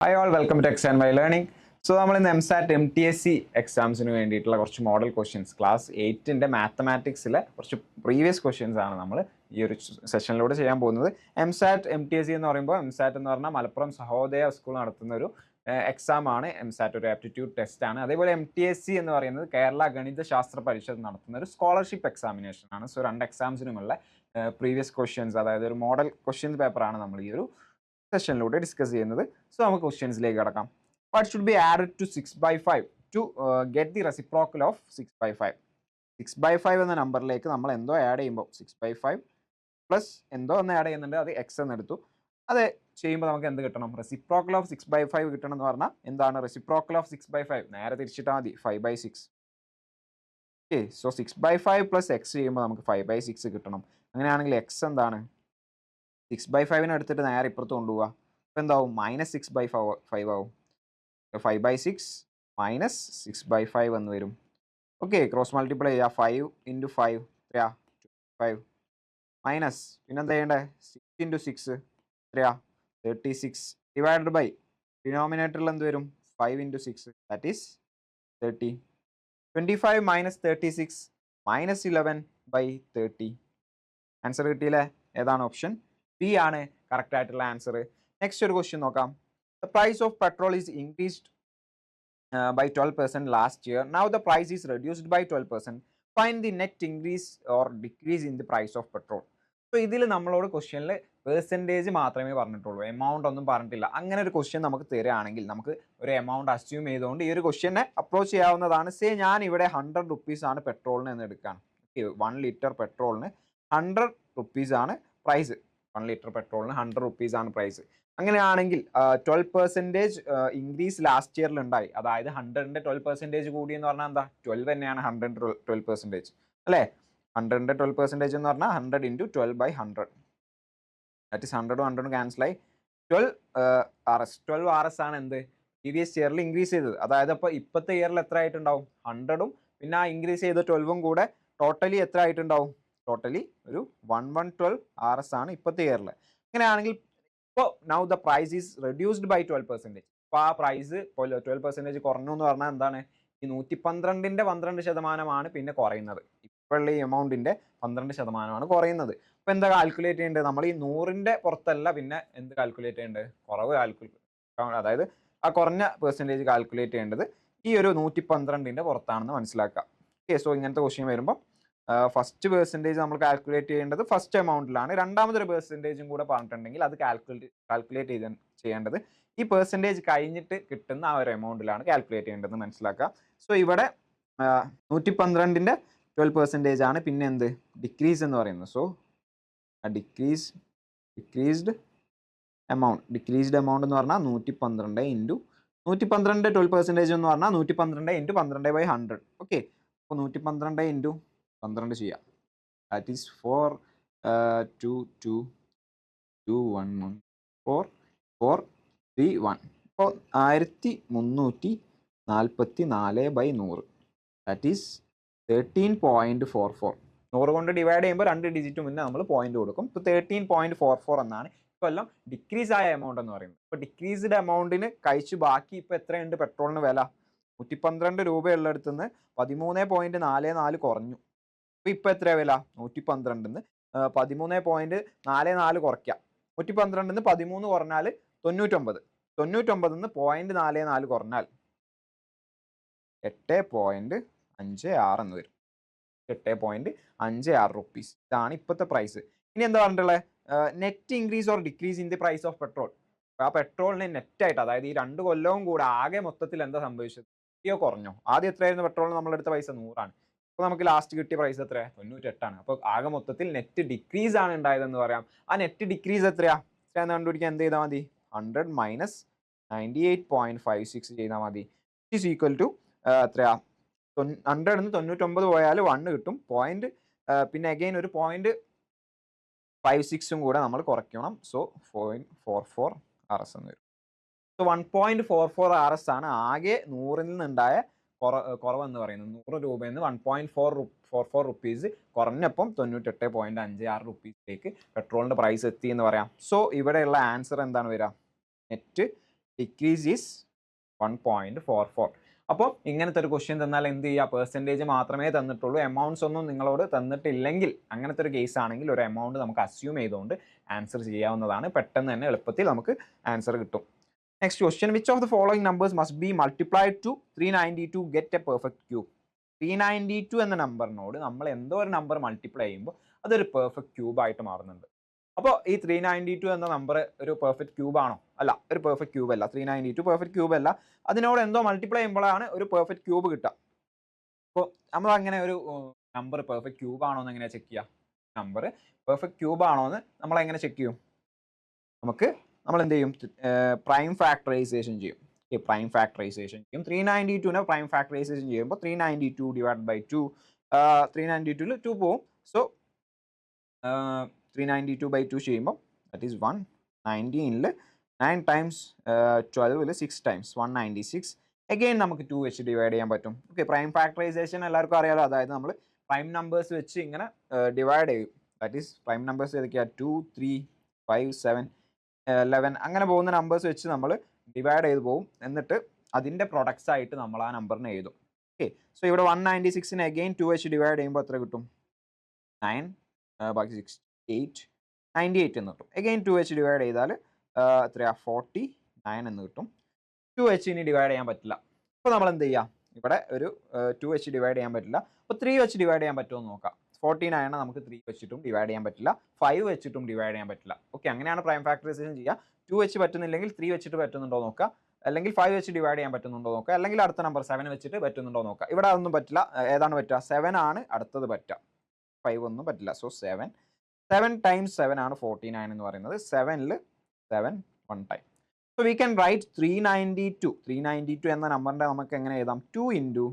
Hi all, welcome to X and Y Learning. So നമ്മൾ ഇന്ന് MSAT MTSC എക്സാംസിന് വേണ്ടിയിട്ടുള്ള കുറച്ച് മോഡൽ ക്വസ്റ്റ്യൻസ് ക്ലാസ് 8ന്റെ മാത്തമാറ്റിക്സിലെ കുറച്ച് പ്രീവിയസ് ക്വസ്റ്റ്യൻസ് ആണ് നമ്മൾ ഈ ഒരു സെഷനിലൂടെ ചെയ്യാൻ പോകുന്നത്. MSAT MTSC എന്ന് പറയുമ്പോൾ MSAT എന്ന് പറഞ്ഞാൽ മലപ്പുറം സഹോദയ സ്കൂൾ നടത്തുന്ന ഒരു എക്സാം ആണ്. MSAT ഒരു ആപ്റ്റിറ്റ്യൂഡ് ടെസ്റ്റ് ആണ്. അതേപോലെ MTSC എന്ന് പറയുന്നത് കേരള ഗണിത ശാസ്ത്ര പരിഷത്ത് നടത്തുന്ന ഒരു സ്കോളർഷിപ്പ് എക്സാമിനേഷൻ ആണ്. സോ രണ്ട് എക്സാംസിനുമുള്ള പ്രീവിയസ് ക്വസ്റ്റ്യൻസ്, അതായത് ഒരു മോഡൽ ക്വസ്റ്റ്യൻസ് പേപ്പറാണ് നമ്മൾ ഈ ഒരു സെഷനിലൂടെ ഡിസ്കസ് ചെയ്യുന്നത്. സോ നമുക്ക് ക്വസ്റ്റ്യൻസിലേക്ക് കിടക്കാം. What should be added to 6/5 to get the reciprocal of 6/5? 6/5 എന്ന നമ്പറിലേക്ക് നമ്മൾ എന്തോ ആഡ് ചെയ്യുമ്പോൾ 6/5 പ്ലസ് എന്തോ ഒന്ന് ആഡ് ചെയ്യുന്നുണ്ട്, അത് എക്സ് എന്ന് എടുത്തു. അത് ചെയ്യുമ്പോൾ നമുക്ക് എന്ത് കിട്ടണം? റെസിപ്രോക്കൽ ഓഫ് 6/5 കിട്ടണം എന്ന് പറഞ്ഞാൽ എന്താണ് റെസിപ്രോക്കൽ ഓഫ് 6/5? നേരെ തിരിച്ചിട്ടാൽ മതി, 5/6. ഓക്കെ, സോ 6/5 പ്ലസ് എക്സ് ചെയ്യുമ്പോൾ നമുക്ക് 5/6 കിട്ടണം. അങ്ങനെയാണെങ്കിൽ എക്സ് എന്താണ്? 6/5 എടുത്തിട്ട് നേരെ ഇപ്പുറത്ത് കൊണ്ടുപോവുക. അപ്പോൾ എന്താവും? -6/5 ആവും. 5/6 മൈനസ് 6/5 എന്ന് വരും. ഓക്കെ, ക്രോസ് മൾട്ടിപ്ലൈ ചെയ്യുക. 5 × 5 എത്രയാ? 5 മൈനസ് പിന്നെന്താ ചെയ്യേണ്ടത്? 6 × 6 എത്രയാ? 36 ഡിവൈഡഡ് ബൈ ഡിനോമിനേറ്ററിൽ എന്ത് വരും? 5 × 6 ദാറ്റ് ഈസ് 30. 25 മൈനസ് 36 -11/30. ആൻസർ കിട്ടിയില്ലേ? ഏതാണ് ഓപ്ഷൻ? ബി ആണ് കറക്റ്റ് ആയിട്ടുള്ള ആൻസർ. നെക്സ്റ്റ് ഒരു ക്വസ്റ്റ്യൻ നോക്കാം. The price of petrol is increased by 12% last year. Now the price is reduced by 12%. Find the net increase or decrease in the price of petrol. So ഇതിൽ നമ്മളോട് ക്വസ്റ്റ്യനിൽ percentage മാത്രമേ പറഞ്ഞിട്ടുള്ളൂ, amount ഒന്നും പറഞ്ഞിട്ടില്ല. അങ്ങനെ ഒരു ക്വസ്റ്റ്യൻ നമുക്ക് തരികയാണെങ്കിൽ നമുക്ക് ഒരു എമൗണ്ട് അസ്യൂം ചെയ്തുകൊണ്ട് ഈ ഒരു ക്വസ്റ്റ്യനെ അപ്രോച്ച് ചെയ്യാവുന്നതാണ്. സേ ഞാൻ ഇവിടെ 100 rupees ആണ് പെട്രോളിന് എന്ന് എടുക്കുകയാണ്. 1 ലിറ്റർ പെട്രോളിന് 100 rupees ആണ് പ്രൈസ്. 1 ലിറ്റർ പെട്രോളിന് 100 rupees ആണ് പ്രൈസ്. അങ്ങനെയാണെങ്കിൽ 12% ഇൻക്രീസ് ലാസ്റ്റ് ഇയറിൽ ഉണ്ടായി. അതായത് 100ന്റെ 12% കൂടി എന്ന് പറഞ്ഞാൽ എന്താ? 12 തന്നെയാണ് 100ന്റെ 12%, അല്ലേ? 100ന്റെ 12% എന്ന് പറഞ്ഞാൽ 100 × 12/100. ദാറ്റ് ഈസ് 100 100 ക്യാൻസൽ ആയി 12 RS. 12 RS ആണ് എന്ത്? പ്രീവിയസ് ഇയറിൽ ഇൻക്രീസ് ചെയ്തത്. അതായത് അപ്പോൾ ഇപ്പോഴത്തെ ഇയറിൽ എത്ര ആയിട്ടുണ്ടാവും? 100ഉം പിന്നെ ആ ഇൻക്രീസ് ചെയ്ത 12ഉം കൂടെ ടോട്ടലി എത്ര ആയിട്ടുണ്ടാവും? ടോട്ടലി ഒരു 1112 RS ആണ് ഇപ്പോഴത്തെ ഇയറിൽ. അങ്ങനെയാണെങ്കിൽ ഇപ്പോൾ now the price is reduced by 12%. അപ്പോൾ ആ പ്രൈസ് 12% കുറഞ്ഞു എന്ന് പറഞ്ഞാൽ എന്താണ്? ഈ 112ന്റെ 12% പിന്നെ കുറയുന്നത്. ഇപ്പോഴുള്ള ഈ എമൗണ്ടിന്റെ 12% കുറയുന്നത്. അപ്പോൾ എന്താ കാൽക്കുലേറ്റ് ചെയ്യേണ്ടത്? നമ്മൾ ഈ 100ന്റെ പുറത്തല്ല പിന്നെ എന്ത് കാൽക്കുലേറ്റ് ചെയ്യേണ്ടത്? കുറവ് അതായത് ആ കുറഞ്ഞ പെർസെൻറ്റേജ് കാൽക്കുലേറ്റ് ചെയ്യേണ്ടത് ഈ ഒരു 112ന്റെ പുറത്താണെന്ന് മനസ്സിലാക്കുക. ഓക്കെ, സോ ഇങ്ങനത്തെ ക്വസ്റ്റ്യൻ വരുമ്പോൾ ഫസ്റ്റ് പെർസെൻറ്റേജ് നമ്മൾ കാൽക്കുലേറ്റ് ചെയ്യേണ്ടത് ഫസ്റ്റ് എമൗണ്ടിലാണ്. രണ്ടാമതൊരു പെർസെൻറ്റേജും കൂടെ പറഞ്ഞിട്ടുണ്ടെങ്കിൽ അത് കാൽക്കുലേറ്റ് ചെയ്യേണ്ടത് ഈ പെർസെൻറ്റേജ് കഴിഞ്ഞിട്ട് കിട്ടുന്ന ആ ഒരു എമൗണ്ടിലാണ് കാൽക്കുലേറ്റ് ചെയ്യേണ്ടതെന്ന് മനസ്സിലാക്കുക. സോ ഇവിടെ 112ന്റെ 12% ആണ്. പിന്നെ എന്ത്? ഡിക്രീസ് എന്ന് പറയുന്നത്. സോ ഡിക്രീസ്ഡ് എമൗണ്ട് എന്ന് പറഞ്ഞാൽ 112 ഇൻറ്റു 112ന്റെ 12% എന്ന് പറഞ്ഞാൽ 112 × 12/100. ഓക്കെ, അപ്പോൾ 112 ഇൻറ്റു 12 ചെയ്യാം. That is 4 2 2 2 1 1 4 4 3 1. അപ്പോൾ 1344/100. That is 13.44. 100 കൊണ്ട് ഡിവൈഡ് ചെയ്യുമ്പോൾ 2 ഡിജിറ്റ് മുന്നേ നമ്മൾ പോയിന്റ് കൊടുക്കും. ഇപ്പോൾ 13.44 എന്നാണ് ഇക്കൊല്ലം ഡിക്രീസ് ആയ എമൗണ്ട് എന്ന് പറയുന്നത്. ഇപ്പോൾ ഡിക്രീസ്ഡ് എമൗണ്ടിന് കഴിച്ച് ബാക്കി ഇപ്പോൾ എത്രയുണ്ട് പെട്രോളിന് വില? 112 രൂപയുള്ളിടത്ത് നിന്ന് 13.44 കുറഞ്ഞു. അപ്പോൾ ഇപ്പോൾ എത്രയാണ് വില? 112ന്ന് 13.44 കുറയ്ക്കാം. 112ന്ന് 13 കുറഞ്ഞാൽ 99. 99ന്ന് 0.44 കുറഞ്ഞാൽ 8.56 എന്ന് വരും. 8.56 rupees. ഇതാണ് ഇപ്പോഴത്തെ പ്രൈസ്. ഇനി എന്താ പറഞ്ഞിട്ടുള്ളത്? Net increase or decrease in the price of petrol. ആ പെട്രോളിന് നെറ്റായിട്ട്, അതായത് ഈ 2 കൊല്ലവും കൂടെ ആകെ മൊത്തത്തിൽ എന്താ സംഭവിച്ചത്? കുറഞ്ഞോ? ആദ്യം എത്രയായിരുന്നു പെട്രോളിന് നമ്മളെടുത്ത പൈസ? 100 ആണ്. അപ്പോൾ നമുക്ക് ലാസ്റ്റ് കിട്ടിയ പ്രൈസ് എത്രയാ? 98 ആണ്. അപ്പോൾ ആകെ മൊത്തത്തിൽ നെറ്റ് ഡിക്രീസ് ആണ് ഉണ്ടായതെന്ന് പറയാം. ആ നെറ്റ് ഡിക്രീസ് എത്രയാ കണ്ടുപിടിക്കാൻ എന്ത് ചെയ്താൽ മതി? 100 മൈനസ് 98.56 ചെയ്താൽ മതി. ഈസ് ഈക്വൽ ടു എത്രയാ? 100ന്ന് 99 പോയാൽ 1 കിട്ടും. പോയിന്റ് പിന്നെ അഗെയിൻ ഒരു 0.56 കൂടെ നമ്മൾ കുറയ്ക്കണം. സോ 0.44 RS എന്ന് വരും. സോ 1.44 RS ആണ് ആകെ 100ൽ നിന്നുണ്ടായ കുറവെന്ന് പറയുന്നത്. 100 രൂപയിൽ നിന്ന് 1.44 rupees കുറഞ്ഞപ്പം 98.56 rupeesലേക്ക് പെട്രോളിൻ്റെ പ്രൈസ് എത്തി എന്ന് പറയാം. സോ ഇവിടെയുള്ള ആൻസർ എന്താണ് വരിക? Net decrease is 1.44. അപ്പോൾ ഇങ്ങനത്തെ ഒരു ക്വസ്റ്റ്യൻ തന്നാൽ എന്ത് ചെയ്യുക, പെർസെൻറ്റേജ് മാത്രമേ തന്നിട്ടുള്ളൂ, എമൗണ്ട്സ് ഒന്നും നിങ്ങളോട് തന്നിട്ടില്ലെങ്കിൽ അങ്ങനത്തെ ഒരു കേസ് ആണെങ്കിൽ ഒരു എമൗണ്ട് നമുക്ക് അസ്യൂം ചെയ്തുകൊണ്ട് ആൻസർ ചെയ്യാവുന്നതാണ്. പെട്ടെന്ന് തന്നെ എളുപ്പത്തിൽ നമുക്ക് ആൻസർ കിട്ടും. Next question, which of the following numbers must be multiplied to 392 get a perfect cube. 392 എന്ന നമ്പറിനോട് നമ്മൾ എന്തോ ഒരു നമ്പർ മൾട്ടിപ്ലൈ ചെയ്യുമ്പോൾ അതൊരു പെർഫെക്റ്റ് ക്യൂബായിട്ട് മാറുന്നുണ്ട്. അപ്പോൾ ഈ 392 എന്ന നമ്പർ ഒരു പെർഫെക്റ്റ് ക്യൂബ് ആണോ? അല്ല, ഒരു പെർഫെക്റ്റ് ക്യൂബ് അല്ല. 392 പെർഫെക്റ്റ് ക്യൂബ് അല്ല. അതിനോട് എന്തോ മൾട്ടിപ്ലൈ ചെയ്യുമ്പോഴാണ് ഒരു പെർഫെക്റ്റ് ക്യൂബ് കിട്ടുക. അപ്പോൾ നമ്മൾ അങ്ങനെ ഒരു നമ്പർ പെർഫെക്റ്റ് ക്യൂബ് ആണോ എന്ന് എങ്ങനെയാണ് ചെക്ക് ചെയ്യുക? നമ്പർ പെർഫെക്റ്റ് ക്യൂബ് ആണോ എന്ന് നമ്മൾ എങ്ങനെ ചെക്ക് ചെയ്യും? നമ്മൾ എന്ത് ചെയ്യും? പ്രൈം ഫാക്ടറൈസേഷൻ ചെയ്യും. പ്രൈം ഫാക്ടറൈസേഷൻ ചെയ്യും. 392നെ പ്രൈം ഫാക്ടറൈസേഷൻ ചെയ്യുമ്പോൾ 392 ഡിവൈഡ് ബൈ 2, 392ൽ 2 പോവും. സോ 392 by 2 ചെയ്യുമ്പോൾ ദാറ്റ് ഈസ് 119ൽ 9 times 12ൽ 6 times 196. അഗെയിൻ നമുക്ക് 2 വെച്ച് ഡിവൈഡ് ചെയ്യാൻ പറ്റും. ഓക്കെ, പ്രൈം ഫാക്ടറൈസേഷൻ എല്ലാവർക്കും അറിയാലോ. അതായത് നമ്മൾ പ്രൈം നമ്പേഴ്സ് വെച്ച് ഇങ്ങനെ ഡിവൈഡ് ചെയ്യും. ദാറ്റ് ഈസ് പ്രൈം നമ്പേഴ്സ് ഏതൊക്കെയാണ്? 2, 3, 5, 7, 11 അങ്ങനെ പോകുന്ന നമ്പേഴ്സ് വെച്ച് നമ്മൾ ഡിവൈഡ് ചെയ്ത് പോകും. എന്നിട്ട് അതിൻ്റെ പ്രൊഡക്ട്സ് ആയിട്ട് നമ്മൾ ആ നമ്പറിനെ എഴുതും. ഓക്കെ, സോ ഇവിടെ 196നെ അഗെയിൻ 2 വെച്ച് ഡിവൈഡ് ചെയ്യുമ്പോൾ എത്ര കിട്ടും? 9, ബാക്കി 6, 8, 98 എന്ന് കിട്ടും. അഗെയിൻ 2 വെച്ച് ഡിവൈഡ് ചെയ്താൽ എത്രയാ? 49 എന്ന് കിട്ടും. 2 വെച്ച് ഇനി ഡിവൈഡ് ചെയ്യാൻ പറ്റില്ല. അപ്പോൾ നമ്മൾ എന്ത് ചെയ്യുക? ഇവിടെ ഒരു 2 വെച്ച് ഡിവൈഡ് ചെയ്യാൻ പറ്റില്ല. അപ്പോൾ 3 വെച്ച് ഡിവൈഡ് ചെയ്യാൻ പറ്റുമോ എന്ന് നോക്കാം. 49 നമുക്ക് 3 വെച്ചിട്ടും ഡിവൈഡ് ചെയ്യാൻ പറ്റില്ല, 5 വെച്ചിട്ടും ഡിവൈഡ് ചെയ്യാൻ പറ്റില്ല. ഓക്കെ, അങ്ങനെയാണ് പ്രൈം ഫാക്ടറൈസേഷൻ ചെയ്യുക. 2 വെച്ച് പറ്റുന്നില്ലെങ്കിൽ 3 വെച്ചിട്ട് പറ്റുന്നുണ്ടോ നോക്കുക, അല്ലെങ്കിൽ 5 വെച്ച് ഡിവൈഡ് ചെയ്യാൻ പറ്റുന്നുണ്ടോ നോക്കുക, അല്ലെങ്കിൽ അടുത്ത നമ്പർ 7 വെച്ചിട്ട് പറ്റുന്നുണ്ടോ നോക്കുക. ഇവിടെ അതൊന്നും പറ്റില്ല. ഏതാണ് പറ്റുക? 7 ആണ് അടുത്തത് പറ്റുക. 5 ഒന്നും പറ്റില്ല. സോ 7 times 7 ആണ് 49 എന്ന് പറയുന്നത്. 7ൽ 7 1 time. So we can write 392 എന്ന നമ്പറിൻ്റെ നമുക്ക് എങ്ങനെ എഴുതാം? 2 into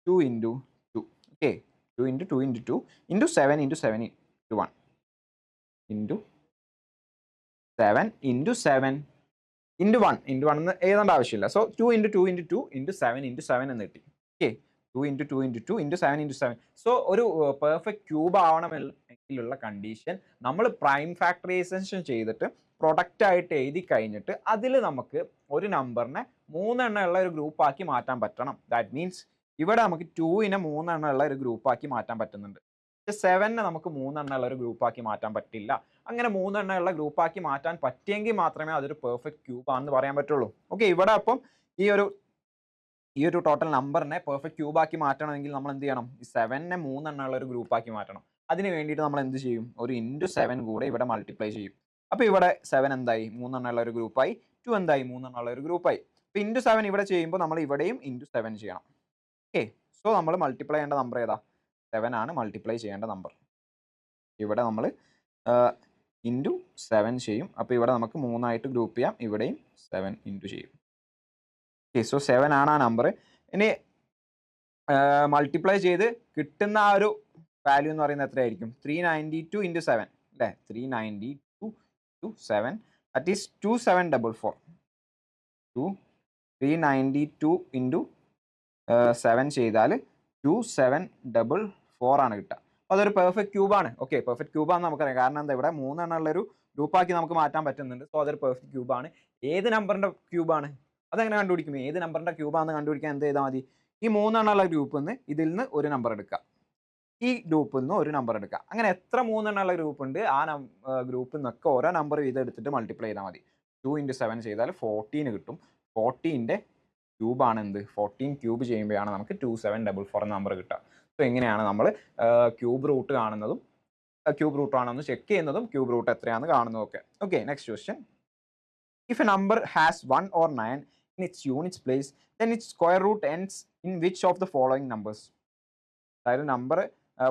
2 into 2. Okay, 2 into 2 into 2 into 7 into 7 into 1 into 7 into 7 into 1 എന്ന് എഴുതേണ്ട ആവശ്യമില്ല. So 2 into 2 into 2 into 7 into 7 എന്ന് കിട്ടി. Okay, 2 into 2 into 2 into 7 into 7. So ഒരു പെർഫെക്റ്റ് ക്യൂബ് ആവണമെങ്കിലുള്ള കണ്ടീഷൻ നമ്മൾ പ്രൈം ഫാക്ടറൈസേഷൻ ചെയ്തിട്ട് പ്രൊഡക്റ്റ് ആയിട്ട് എഴുതി കഴിഞ്ഞിട്ട് അതിൽ നമുക്ക് ഒരു നമ്പറിനെ 3 എണ്ണമുള്ള ഒരു ഗ്രൂപ്പാക്കി മാറ്റാൻ പറ്റണം. ദാറ്റ് മീൻസ് ഇവിടെ നമുക്ക് 2നെ 3 എണ്ണമുള്ള ഒരു ഗ്രൂപ്പാക്കി മാറ്റാൻ പറ്റുന്നുണ്ട്. 7നെ നമുക്ക് 3 എണ്ണമുള്ള ഒരു ഗ്രൂപ്പാക്കി മാറ്റാൻ പറ്റില്ല. അങ്ങനെ 3 എണ്ണമുള്ള ഗ്രൂപ്പാക്കി മാറ്റാൻ പറ്റിയെങ്കിൽ മാത്രമേ അതൊരു പെർഫെക്റ്റ് ക്യൂബ് ആണെന്ന് പറയാൻ പറ്റുള്ളൂ. ഓക്കെ, ഇവിടെ അപ്പം ഈ ഒരു ടോട്ടൽ നമ്പറിനെ പെർഫെക്റ്റ് ക്യൂബാക്കി മാറ്റണമെങ്കിൽ നമ്മൾ എന്ത് ചെയ്യണം? ഈ 7നെ 3 എണ്ണമുള്ള ഒരു ഗ്രൂപ്പാക്കി മാറ്റണം. അതിന് വേണ്ടിയിട്ട് നമ്മൾ എന്ത് ചെയ്യും? ഒരു ഇൻറ്റു 7 കൂടെ ഇവിടെ മൾട്ടിപ്ലൈ ചെയ്യും. അപ്പോൾ ഇവിടെ 7 എന്തായി? 3 എണ്ണമുള്ള ഒരു ഗ്രൂപ്പായി. 2 എന്തായി? 3 എണ്ണമുള്ള ഒരു ഗ്രൂപ്പായി. അപ്പോൾ ഇൻറ്റു 7 ഇവിടെ ചെയ്യുമ്പോൾ നമ്മൾ ഇവിടെയും ഇൻറ്റു 7 ചെയ്യണം. ഓക്കെ, സോ നമ്മൾ മൾട്ടിപ്ലൈ ചെയ്യേണ്ട നമ്പർ ഏതാ? 7 ആണ് മൾട്ടിപ്ലൈ ചെയ്യേണ്ട നമ്പർ. ഇവിടെ നമ്മൾ ഇൻറ്റു 7 ചെയ്യും. അപ്പോൾ ഇവിടെ നമുക്ക് 3 ആയിട്ട് ഗ്രൂപ്പ് ചെയ്യാം. ഇവിടെയും 7 ഇൻറ്റു ചെയ്യും. ഓക്കെ, സോ 7 ആണ് ആ നമ്പർ. ഇനി മൾട്ടിപ്ലൈ ചെയ്ത് കിട്ടുന്ന ആ ഒരു വാല്യൂ എന്ന് പറയുന്നത് എത്രയായിരിക്കും? 392 into 7 അല്ലേ? 392 into 7 that is 2744. 392 into 7 ചെയ്താൽ 2744 ആണ് കിട്ടുക. അപ്പോൾ അതൊരു പെർഫെക്റ്റ് ക്യൂബാണ്. ഓക്കെ, പെർഫെക്റ്റ് ക്യൂബാണെന്ന് നമുക്കറിയാം. കാരണം എന്താ? ഇവിടെ 3 എണ്ണമുള്ളൊരു ഗ്രൂപ്പാക്കി നമുക്ക് മാറ്റാൻ പറ്റുന്നുണ്ട്. സോ അതൊരു പെർഫെക്റ്റ് ക്യൂബാണ്. ഏത് നമ്പറിൻ്റെ ക്യൂബാണ്? അതെങ്ങനെ കണ്ടുപിടിക്കും? ഏത് നമ്പറിൻ്റെ ക്യൂബാണെന്ന് കണ്ടുപിടിക്കാൻ എന്ത് ചെയ്താൽ മതി? ഈ 3 എണ്ണമുള്ള ഗ്രൂപ്പിൽ നിന്ന് ഇതിൽ നിന്ന് ഒരു നമ്പർ എടുക്കുക, ഈ ഗ്രൂപ്പിൽ നിന്ന് ഒരു നമ്പർ എടുക്കുക. അങ്ങനെ എത്ര 3 എണ്ണമുള്ള ഗ്രൂപ്പ് ഉണ്ട് ആ ഗ്രൂപ്പിൽ നിന്നൊക്കെ ഓരോ നമ്പർ വീതം എടുത്തിട്ട് മൾട്ടിപ്ലൈ ചെയ്താൽ മതി. 2 into 7 ചെയ്താൽ 14 കിട്ടും. 14ൻ്റെ ക്യൂബാണ് എന്ത്? 14 ക്യൂബ് ചെയ്യുമ്പോഴാണ് നമുക്ക് 2744 എന്ന നമ്പർ കിട്ടുക. സോ എങ്ങനെയാണ് നമ്മൾ ക്യൂബ് റൂട്ട് കാണുന്നതും ക്യൂബ് റൂട്ട് ആണെന്ന് ചെക്ക് ചെയ്യുന്നതും ക്യൂബ് റൂട്ട് എത്രയാണെന്ന് കാണുന്നതും ഒക്കെ. Okay, next question. If a number has 1 or 9 in its units place, then its square root ends in which of the following numbers? അതായത് number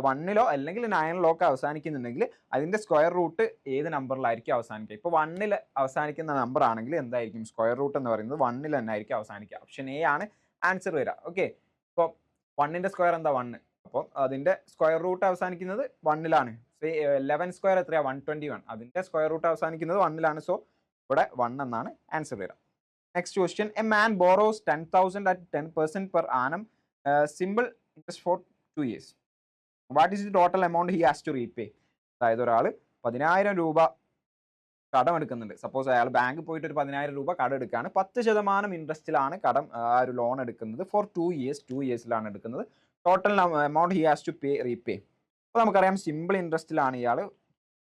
1ലോ അല്ലെങ്കിൽ 9ലോ ഒക്കെ അവസാനിക്കുന്നുണ്ടെങ്കിൽ അതിൻ്റെ സ്ക്വയർ റൂട്ട് ഏത് നമ്പറിലായിരിക്കും അവസാനിക്കുക? ഇപ്പോൾ 1ൽ അവസാനിക്കുന്ന നമ്പർ ആണെങ്കിൽ എന്തായിരിക്കും സ്ക്വയർ റൂട്ട് എന്ന് പറയുന്നത്? 1ൽ തന്നെ ആയിരിക്കും അവസാനിക്കുക. ഓപ്ഷൻ എ ആണ് ആൻസർ വരിക. ഓക്കെ, ഇപ്പോൾ 1ൻ്റെ സ്ക്വയർ എന്താ? 1. അപ്പോൾ അതിൻ്റെ സ്ക്വയർ റൂട്ട് അവസാനിക്കുന്നത് 1ലാണ്. 11 സ്ക്വയർ എത്രയാണ്? 121. അതിൻ്റെ സ്ക്വയർ റൂട്ട് അവസാനിക്കുന്നത് 1ലാണ്. സോ ഇവിടെ 1 എന്നാണ് ആൻസർ വരിക. Next question. A man boroughs 10,000 at 10% per annum simple interest for 2 years. What is the total amount he has to repay? അതായത് ഒരാൾ 10,000 രൂപ കടം എടുക്കുന്നുണ്ട്. സപ്പോസ് അയാൾ ബാങ്കിൽ പോയിട്ട് ഒരു 10,000 രൂപ കടം എടുക്കുകയാണ്. 10% ഇൻട്രസ്റ്റിലാണ് കടം ഒരു ലോൺ എടുക്കുന്നത്. ഫോർ 2 ഇയേഴ്സ്, 2 ഇയേഴ്സിലാണ് എടുക്കുന്നത്. Total amount he has to repay. അപ്പോൾ നമുക്കറിയാം സിമ്പിൾ ഇൻട്രസ്റ്റിലാണ് ഇയാൾ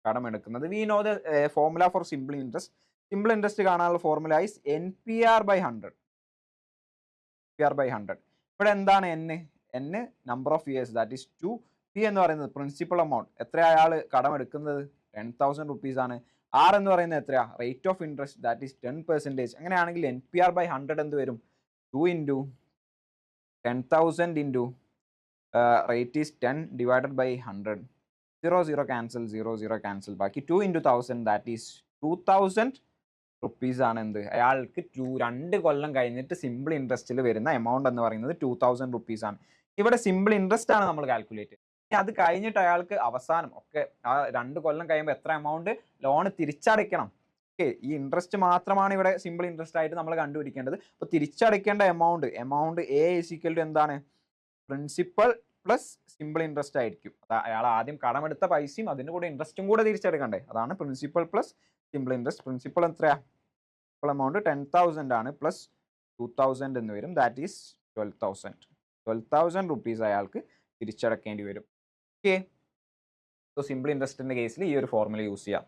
കടം എടുക്കുന്നത്. We know the formula for simple interest. Simple interest കാണാനുള്ള ഫോർമുല ഈസ് NPR/100. ഇവിടെ എന്താണ് n number of years, that is 2. P എന്ന് പറയുന്നത് പ്രിൻസിപ്പൽ എമൗണ്ട്, എത്ര അയാൾ കടം എടുക്കുന്നത് 10,000 റുപ്പീസ് ആണ്. ആർ എന്ന് പറയുന്നത് എത്രയാ, rate of interest, that is 10%. അങ്ങനെയാണെങ്കിൽ NPR/100 എന്ത് വരും, 2 into 10,000 into rate is 10 divided by 100. 0 cancel, 0 cancel, ബാക്കി 2 ഇൻറ്റു 1000, ദാറ്റ് ഈസ് 2,000 റുപ്പീസ് ആണ് എന്ത്, അയാൾക്ക് 2 കൊല്ലം കഴിഞ്ഞിട്ട് സിമ്പിൾ ഇൻട്രസ്റ്റിൽ വരുന്ന എമൗണ്ട് എന്ന് പറയുന്നത് 2,000 റുപ്പീസ് ആണ്. ഇവിടെ സിമ്പിൾ ഇൻട്രസ്റ്റ് ആണ് നമ്മൾ കാൽക്കുലേറ്റ്. അത് കഴിഞ്ഞിട്ട് അയാൾക്ക് അവസാനം ഒക്കെ ആ 2 കൊല്ലം കഴിയുമ്പോൾ എത്ര എമൗണ്ട് ലോൺ തിരിച്ചടയ്ക്കണം. ഓക്കെ, ഈ ഇൻട്രസ്റ്റ് മാത്രമാണ് ഇവിടെ സിമ്പിൾ ഇൻട്രസ്റ്റ് ആയിട്ട് നമ്മൾ കണ്ടുപിടിക്കേണ്ടത്. അപ്പോൾ തിരിച്ചടയ്ക്കേണ്ട amount A is equal to എന്താണ്, പ്രിൻസിപ്പൽ പ്ലസ് സിമ്പിൾ ഇൻട്രസ്റ്റ് ആയിരിക്കും. അയാൾ ആദ്യം കടമെടുത്ത പൈസയും അതിൻ്റെ കൂടെ ഇൻട്രസ്റ്റും കൂടെ തിരിച്ചെടുക്കണ്ടേ, അതാണ് principal plus simple interest. Principal എത്രയാ, പ്രിൻസിപ്പൽ എമൗണ്ട് 10,000 ആണ്, പ്ലസ് 2,000 എന്ന് വരും, ദാറ്റ് ഈസ് 12,000 റുപ്പീസ് അയാൾക്ക് തിരിച്ചടക്കേണ്ടി വരും. ഓക്കെ, സോ സിമ്പിൾ ഇൻട്രസ്റ്റിൻ്റെ കേസിൽ ഈ ഒരു ഫോർമുല യൂസ് ചെയ്യാം.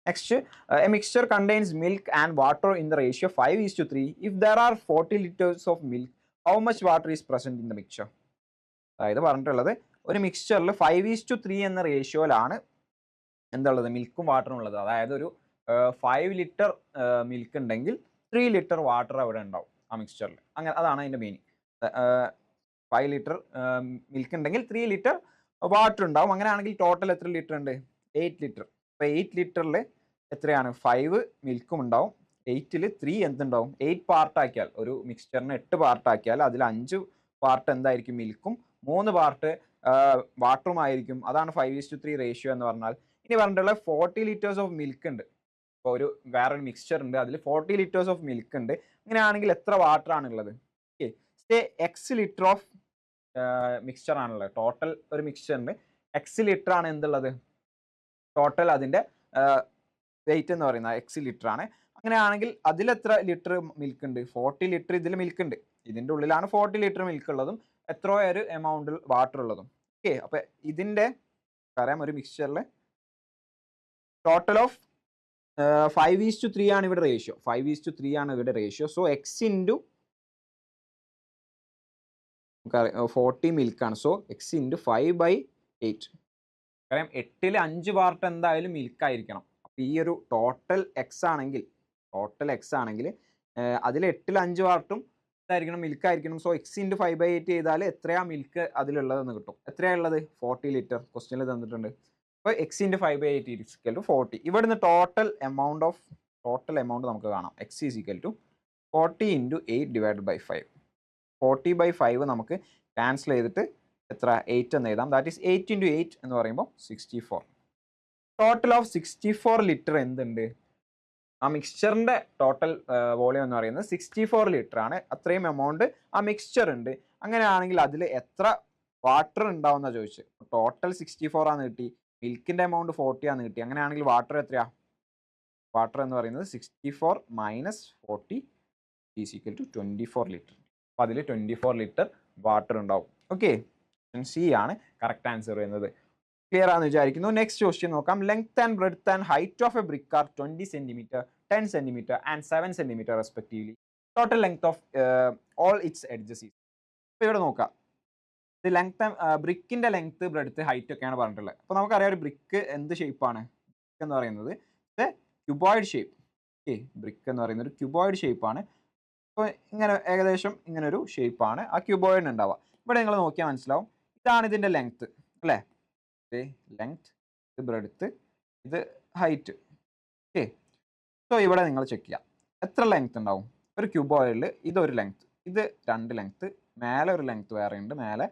Next, A mixture contains milk and water in the ratio 5:3. If there are 40 litres of milk, how much water is present in the mixture. അതായത് പറഞ്ഞിട്ടുള്ളത് ഒരു മിക്സ്ചറിൽ 5:3 എന്ന റേഷ്യോയിലാണ് എന്തുള്ളത്, മിൽക്കും വാട്ടറും ഉള്ളത്. അതായത് ഒരു 5 ലിറ്റർ മിൽക്ക് ഉണ്ടെങ്കിൽ 3 ലിറ്റർ വാട്ടർ അവിടെ ഉണ്ടാവും ആ മിക്സ്ചറിൽ. അങ്ങനെ അതാണ് അതിൻ്റെ മീനിങ്. 5 ലിറ്റർ മിൽക്ക് ഉണ്ടെങ്കിൽ 3 ലിറ്റർ വാട്ടർ ഉണ്ടാവും. അങ്ങനെയാണെങ്കിൽ ടോട്ടൽ എത്ര ലിറ്റർ ഉണ്ട്, 8 ലിറ്റർ. അപ്പോൾ 8 ലിറ്ററിൽ എത്രയാണ്, 5 മിൽക്കും ഉണ്ടാവും, 8ൽ 3 എന്തുണ്ടാവും, 8 പാർട്ടാക്കിയാൽ, ഒരു മിക്സ്ചറിന് 8 പാർട്ടാക്കിയാൽ അതിൽ 5 പാർട്ട് എന്തായിരിക്കും, മിൽക്കും 3 പാർട്ട് വാട്ടറും ആയിരിക്കും. അതാണ് 5:3 റേഷ്യോ എന്ന് പറഞ്ഞാൽ. ഇനി പറഞ്ഞിട്ടുള്ള 40 ലിറ്റേഴ്സ് ഓഫ് മിൽക്ക് ഉണ്ട്. ഇപ്പോൾ വേറൊരു മിക്സ്ചർ ഉണ്ട്, അതിൽ 40 ലിറ്റേഴ്സ് ഓഫ് മിൽക്ക് ഉണ്ട്. അങ്ങനെയാണെങ്കിൽ എത്ര വാട്ടർ ആണുള്ളത്, okay, say X litre of mixture ആണുള്ളത്. ടോട്ടൽ ഒരു മിക്സ്ചറിന് X ലിറ്റർ ആണ് എന്തുള്ളത്, ടോട്ടൽ അതിൻ്റെ വെയിറ്റ് എന്ന് പറയുന്നത് X ലിറ്റർ ആണ്. അങ്ങനെയാണെങ്കിൽ അതിലെത്ര ലിറ്റർ മിൽക്ക് ഉണ്ട്, 40 ലിറ്റർ ഇതിൽ മിൽക്ക് ഉണ്ട്. ഇതിൻ്റെ ഉള്ളിലാണ് 40 ലിറ്റർ മിൽക്ക് ഉള്ളതും എത്ര ഒരു എമൗണ്ടിൽ വാട്ടർ ഉള്ളതും. ഓക്കെ, അപ്പോൾ ഇതിൻ്റെ പറയാം, ഒരു മിക്സ്ചറിൽ ടോട്ടൽ ഓഫ് 5:3 ആണ് ഇവിടെ റേഷ്യോ. 5:3 ആണ് ഇവിടെ റേഷ്യോ. സോ X ഇൻറ്റു 40 മിൽക്കാണ്. So X into 5/8. കാരണം 8ൽ 5 പാർട്ട് എന്തായാലും മിൽക്ക് ആയിരിക്കണം. അപ്പോൾ ഈ ഒരു ടോട്ടൽ X ആണെങ്കിൽ അതിൽ 8ൽ 5 പാർട്ടും ഇതായിരിക്കണം, മിൽക്ക് ആയിരിക്കണം. സോ X ഇൻറ്റു 5/8 ചെയ്താൽ എത്രയാ മിൽക്ക് അതിലുള്ളതെന്ന് കിട്ടും. എത്രയാണ് ഉള്ളത്, 40 ലിറ്റർ ക്വസ്റ്റ്യനിൽ തന്നിട്ടുണ്ട്. അപ്പോൾ X into 5/8 is equal to 40. ഇവിടുന്ന് ടോട്ടൽ എമൗണ്ട് നമുക്ക് കാണാം. X is equal to 40 into 8 divided by 5. 40/5 നമുക്ക് ക്യാൻസൽ ചെയ്തിട്ട് എത്ര, 8 എന്ന് എഴുതാം. ദാറ്റ് ഈസ് 8 ഇൻറ്റു 8 എന്ന് പറയുമ്പോൾ 64. ടോട്ടൽ ഓഫ് 64 ലിറ്റർ എന്തുണ്ട്, ആ മിക്സ്ചറിൻ്റെ ടോട്ടൽ വോളിയം എന്ന് പറയുന്നത് 64 ലിറ്റർ ആണ്. അത്രയും എമൗണ്ട് ആ മിക്സ്ചർ ഉണ്ട്. അങ്ങനെയാണെങ്കിൽ അതിൽ എത്ര വാട്ടർ ഉണ്ടാവുന്ന ചോദിച്ചു. ടോട്ടൽ 64 ആണ് കിട്ടി, മിൽക്കിൻ്റെ എമൗണ്ട് 40 ആണ് കിട്ടി. അങ്ങനെയാണെങ്കിൽ വാട്ടർ എത്രയാ, വാട്ടർ എന്ന് പറയുന്നത് 64 minus 40 is equal to 24 litre. അപ്പോൾ അതിൽ 24 ലിറ്റർ വാട്ടർ ഉണ്ടാവും. ഓക്കെ, സി ആണ് കറക്റ്റ് ആൻസർ വരുന്നത്. ക്ലിയർ ആണെന്ന് വിചാരിക്കുന്നു. നെക്സ്റ്റ് ക്വസ്റ്റ്യൻ നോക്കാം. Length and breadth and height of a brick are 20 centimetre, 10 centimetre and 7 centimetre respectively. Total length of all its edges is. ഇപ്പോൾ ഇവിടെ നോക്കാം, ഇത് ലെങ്ത്, ബ്രിക്കിൻ്റെ ലെങ്ത്, ബ്രെഡ്ത്ത്, ഹൈറ്റ് ഒക്കെയാണ് പറഞ്ഞിട്ടുള്ളത്. അപ്പോൾ നമുക്കറിയാം ഒരു ബ്രിക്ക് എന്ത് ഷേപ്പാണ്, ബ്രിക്ക് എന്ന് പറയുന്നത് ക്യൂബോയിഡ് ഷേപ്പ്. ഓക്കെ, ബ്രിക്ക് എന്ന് പറയുന്നത് ഒരു ക്യൂബോയിഡ് ഷേപ്പാണ്. അപ്പോൾ ഇങ്ങനെ ഏകദേശം ഇങ്ങനൊരു ഷേപ്പാണ് ആ ക്യൂബോയിഡിന് ഉണ്ടാവുക. ഇവിടെ നിങ്ങൾ നോക്കിയാൽ മനസ്സിലാവും, ഇതാണ് ഇതിൻ്റെ ലെങ്ത്ത് അല്ലേ, ലെങ്ത്, ഇത് ബ്രെഡ്ത്ത്, ഇത് ഹൈറ്റ്. ഓക്കെ, സോ ഇവിടെ നിങ്ങൾ ചെക്ക് ചെയ്യാം എത്ര ലെങ്ത് ഉണ്ടാവും. ഒരു ക്യൂബോയിഡിൽ ഇതൊരു ലെങ്ത്, ഇത് 2 ലെങ്ത്, മേലെ ഒരു ലെങ്ത് വേറെ ഉണ്ട്, മേലെ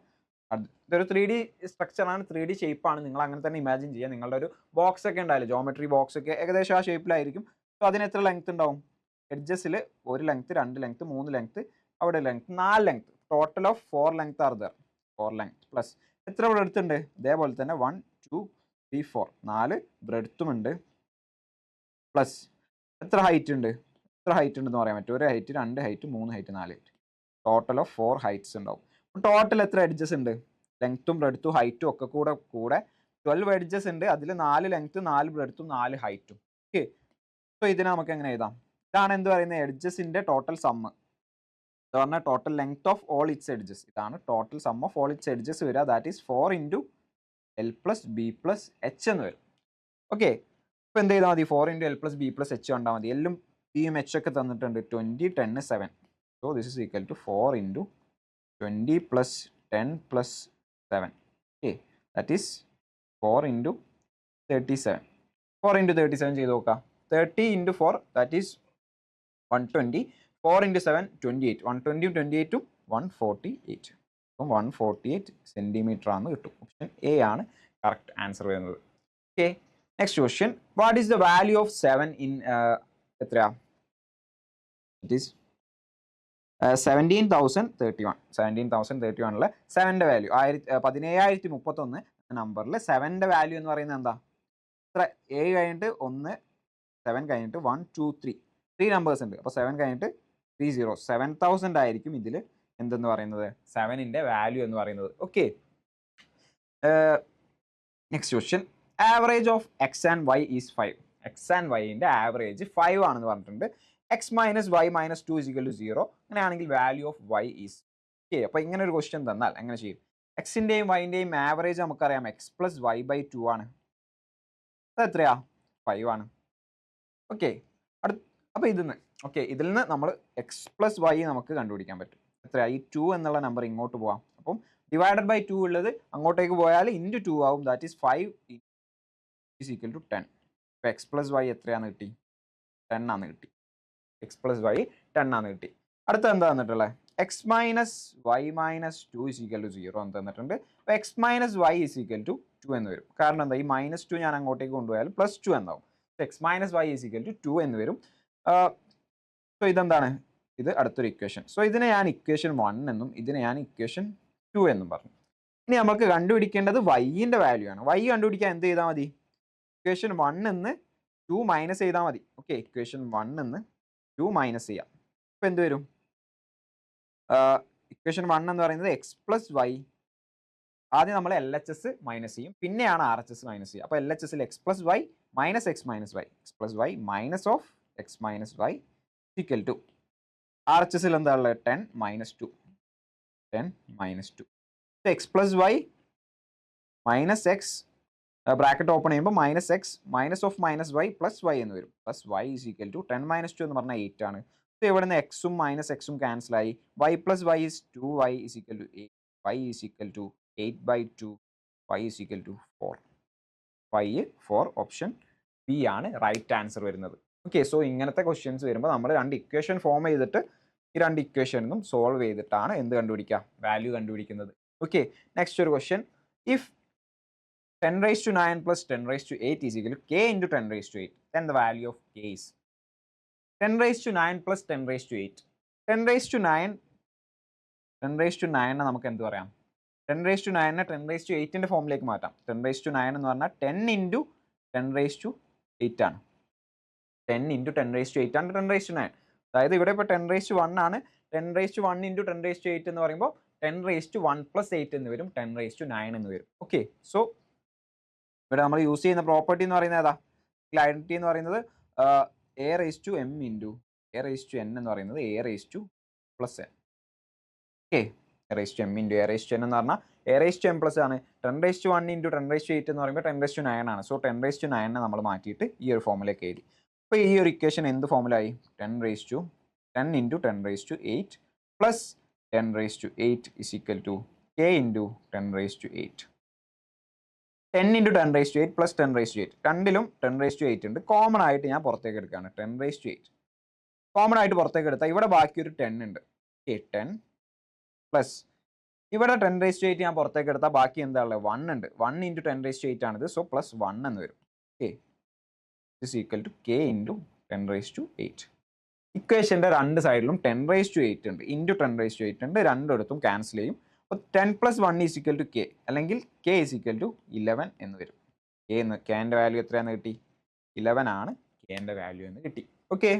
ഇതൊരു 3D സ്ട്രക്ചറാണ്, 3D ഷേപ്പാണ്. നിങ്ങൾ അങ്ങനെ തന്നെ ഇമാജിൻ ചെയ്യുക. നിങ്ങളുടെ ഒരു ബോക്സ് ഒക്കെ ഉണ്ടാവില്ല, ജോമെട്രി ബോക്സ് ഒക്കെ ഏകദേശം ആ ഷേപ്പിലായിരിക്കും. സോ അതിന് എത്ര ലെങ്ത് ഉണ്ടാവും, എഡ്ജസിൽ 1 ലെങ്ത്, 2 ലെങ്ത്, 3 ലെങ്ത്, അവിടെ length, 4 length. Total of 4 length are there. 4 length plus എത്ര ബ്രെഡ്ത്ത് ഉണ്ട്, ഇതേപോലെ തന്നെ 1 2 3 4 4 ബ്രെഡ്ത്തും ഉണ്ട്. പ്ലസ് എത്ര ഹൈറ്റ് ഉണ്ട്, ഉണ്ടെന്ന് പറയാൻ പറ്റും? ഒരു height, 2 height, 3 height, 4 height, total of 4 heights ഉണ്ടാവും. ടോട്ടൽ എത്ര എഡ്ജസ് ഉണ്ട്? ലെങ്ത്തും ബ്രെഡ്ത്തും ഹൈറ്റും ഒക്കെ കൂടെ 12 എഡ്ജസ് ഉണ്ട്. അതിൽ 4 ലെങ്ത്ത്, 4 ബ്രെഡ്ത്തും, 4 ഹൈറ്റും. ഓക്കെ, സോ ഇതിനെ നമുക്ക് എങ്ങനെ എഴുതാം? ഇതാണ് എന്ത് പറയുന്നത്? എഡ്ജസിന്റെ ടോട്ടൽ സമ്മ്. ഇത് പറഞ്ഞാൽ total length of all its edges. ഇതാണ് total sum of all its edges വരിക. That is 4 into L plus B plus H എന്ന് വരും. ഓക്കെ, അപ്പോൾ എന്ത് ചെയ്താൽ മതി? 4 into L plus B plus H കണ്ടാൽ മതി. എല്ലും ബിയും എച്ച് ഒക്കെ തന്നിട്ടുണ്ട്. 20, 10, 7. So this is equal to 4 into 20 plus 10 plus 7. Okay, that is 4 into 37. 4 into 37 ചെയ്ത് നോക്കാം. 30 ഇൻറ്റു 4 ദാറ്റ് ഈസ് 120. 4 ഇൻറ്റു 7 28. 120 28 148. അപ്പം 148 സെൻറ്റിമീറ്റർ ആണെന്ന് കിട്ടും. ഓപ്ഷൻ എ ആണ് കറക്റ്റ് ആൻസർ വരുന്നത്. Okay, next question. What is the value of 7 in എത്രയാ? It is 17,031. 17,031 7ന്റെ value 17,031 നമ്പറിൽ 7ന്റെ വാല്യൂ എന്ന് പറയുന്നത് എന്താ? എത്ര? 7 കഴിഞ്ഞിട്ട് 1, 7 കഴിഞ്ഞിട്ട് 1, 2, 3 നമ്പേഴ്സ് ഉണ്ട്. അപ്പോൾ 7 കഴിഞ്ഞിട്ട് 3 zeros. 7,000 ആയിരിക്കും ഇതിൽ എന്തെന്ന് പറയുന്നത്? 7ന്റെ വാല്യൂ എന്ന് പറയുന്നത്. Okay, next question. Average of X and Y is 5. X and വൈൻ്റെ ആവറേജ് 5 ആണെന്ന് പറഞ്ഞിട്ടുണ്ട്. X minus Y minus 2 is equal to 0. അങ്ങനെയാണെങ്കിൽ value of Y is. Okay, അപ്പോൾ ഇങ്ങനെ ഒരു ക്വസ്റ്റ്യൻ തന്നാൽ എങ്ങനെ ചെയ്യും? എക്സിൻ്റെയും വൈൻ്റെയും ആവറേജ് നമുക്കറിയാം എക്സ് പ്ലസ് വൈ ബൈ 2 ആണ്. അത് എത്രയാ? 5 ആണ്. ഓക്കെ, അപ്പോൾ ഇതിൽ നിന്ന് നമ്മൾ എക്സ് പ്ലസ് വൈ നമുക്ക് കണ്ടുപിടിക്കാൻ പറ്റും. എത്രയാ? ഈ 2 എന്നുള്ള നമ്പർ ഇങ്ങോട്ട് പോവാം. അപ്പം ഡിവൈഡഡ് ബൈ 2 ഉള്ളത് അങ്ങോട്ടേക്ക് പോയാൽ ഇൻറ്റു 2 ആവും. That is 5 is equal to 10. അപ്പോൾ എക്സ് പ്ലസ് വൈ എത്രയാണെന്ന് കിട്ടി? 10 ആണെന്ന് കിട്ടി. എക്സ് പ്ലസ് വൈ 10 ആണെന്ന് കിട്ടി. അടുത്ത എന്താ തന്നിട്ടുള്ളത്? X minus Y minus 2 is equal to 0 എന്ന് തന്നിട്ടുണ്ട്. അപ്പോൾ X minus Y is equal to 2 എന്ന് വരും. കാരണം എന്താ? ഈ -2 ഞാൻ അങ്ങോട്ടേക്ക് കൊണ്ടുപോയാൽ +2 എന്നാവും. X minus Y is equal to 2 എന്ന് വരും. സോ ഇതെന്താണ്? ഇത് അടുത്തൊരു ഇക്വേഷൻ. സോ ഇതിനെ ഞാൻ ഇക്വേഷൻ 1 എന്നും ഇതിനെ ഞാൻ ഇക്വേഷൻ 2 എന്നും പറഞ്ഞു. ഇനി നമുക്ക് കണ്ടുപിടിക്കേണ്ടത് വൈൻ്റെ വാല്യൂ ആണ്. വൈ കണ്ടുപിടിക്കാൻ എന്ത് ചെയ്താൽ മതി? ഇക്വേഷൻ 1 നിന്ന് 2 മൈനസ് ചെയ്താൽ മതി. ഓക്കെ, ഇക്വേഷൻ 1 നിന്ന് 2 മൈനസ് ചെയ്യാം. അപ്പോൾ എന്ത് വരും? ഇക്വേഷൻ 1 എന്ന് പറയുന്നത് എക്സ് പ്ലസ് വൈ. ആദ്യം നമ്മൾ എൽ എച്ച് എസ് മൈനസ് ചെയ്യും, പിന്നെയാണ് ആർ എച്ച് എസ് മൈനസ് ചെയ്യുക. അപ്പോൾ എൽ എച്ച് എസിൽ X plus Y minus X minus Y, X plus Y minus of X minus Y equal to R H എസിൽ എന്താ ഉള്ളത്? 10 minus 2. 10 minus 2. X plus Y minus X bracket open ചെയ്യുമ്പോൾ minus X minus of minus Y plus Y എന്ന് വരും. Plus Y is equal to 10 minus 2 എന്ന് പറഞ്ഞാൽ 8 ആണ്. So ഇവിടെ നിന്ന് എക്സും മൈനസ് എക്സും ക്യാൻസൽ ആയി. Y plus Y is 2y is equal to 8. Y is equal to 8/2. Y is equal to 4. Y 4. Option B ആണ് റൈറ്റ് ആൻസർ വരുന്നത്. ഓക്കെ, സോ ഇങ്ങനത്തെ ക്വസ്റ്റ്യൻസ് വരുമ്പോൾ നമ്മൾ 2 ഇക്വേഷൻ ഫോം ചെയ്തിട്ട് ഈ 2 ഇക്വേഷനും സോൾവ് ചെയ്തിട്ടാണ് എന്ത് കണ്ടുപിടിക്കുക? വാല്യൂ കണ്ടുപിടിക്കുന്നത്. ഓക്കെ, നെക്സ്റ്റ് ഒരു question. If 10 raised to 9 plus 10 raised to 8 is equal to k into 10 raised to 8, then the value of k is 10 raised to 9 plus 10 raised to 8. 10 raised to 9 നമുക്ക് എന്ത് പറയാം? 10 raised to 9 10 raised to 8ന്റെ ഫോമിലേക്ക് മാറ്റാം. 10 raised to 9 എന്ന് പറഞ്ഞാൽ 10 into 10 raised to 8 ആണ്. 10 into 10 raised to 8 ആണ് 10 raised to 9. അതായത് ഇവിടെ ഇപ്പോൾ 10 raised to 1 ആണ്. 10 raised to 1 into 10 raised to 8 എന്ന് പറയുമ്പോൾ 10 raised to 1 plus 8 എന്ന് വരും. 10 raised to 9 എന്ന് വരും. ഓക്കെ, സോ ഇവിടെ നമ്മൾ യൂസ് ചെയ്യുന്ന പ്രോപ്പർട്ടി എന്ന് പറയുന്നത് ഏതാ? ഐഡന്റിറ്റി എന്ന് പറയുന്നത് a raised to M into a raised to N എന്ന് പറയുന്നത് a raised to plus N. Okay, a raised to M into a raised to N എന്ന് പറഞ്ഞാൽ a raised to M plus ആണ്. 10 raised to 1 into 10 raised to 8 എന്ന് പറയുമ്പോൾ 10 raised to 9 ആണ്. So 10 raised to 9 നമ്മൾ മാറ്റിയിട്ട് ഈ ഒരു ഫോമിലേക്ക് എഴുതി. അപ്പോൾ ഈ ഒരു ഇക്വേഷൻ എന്ത് ഫോമിലായി? 10 into 10 raised to 8 plus 10 raised to 8 is equal to k into 10 raised to 8. 10 into 10 raised to 8 plus 10 raised to 8. രണ്ടിലും 10 raised to 8 ഉണ്ട്. കോമൺ ആയിട്ട് ഞാൻ പുറത്തേക്ക് എടുക്കുകയാണ്. 10 raised to 8 കോമൺ ആയിട്ട് പുറത്തേക്ക് എടുത്താൽ ഇവിടെ ബാക്കി ഒരു 10 ഉണ്ട്. 10 പ്ലസ് ഇവിടെ 10 raised to 8 ഞാൻ പുറത്തേക്ക് എടുത്താൽ ബാക്കി എന്താ ഉള്ളത്? 1 ഉണ്ട്. 1 into 10 raised to 8 ആണിത്. സോ പ്ലസ് 1 എന്ന് വരും. Okay, is equal to k into 10 raised to 8. ഇക്വേഷൻ്റെ രണ്ട് സൈഡിലും 10 raised to 8 ഉണ്ട്, ഇൻറ്റു 10 raised to 8 ഉണ്ട്. രണ്ടിടത്തും ക്യാൻസൽ ചെയ്യും. അപ്പോൾ 10 plus 1 is equal to k, അല്ലെങ്കിൽ k ഈസ് ഈക്വൽ ടു 11 എന്ന് വരും. കെൻ്റെ വാല്യൂ എത്രയാണെന്ന് കിട്ടി? 11 ആണ് കെൻ്റെ വാല്യൂ എന്ന് കിട്ടി. ഓക്കെ,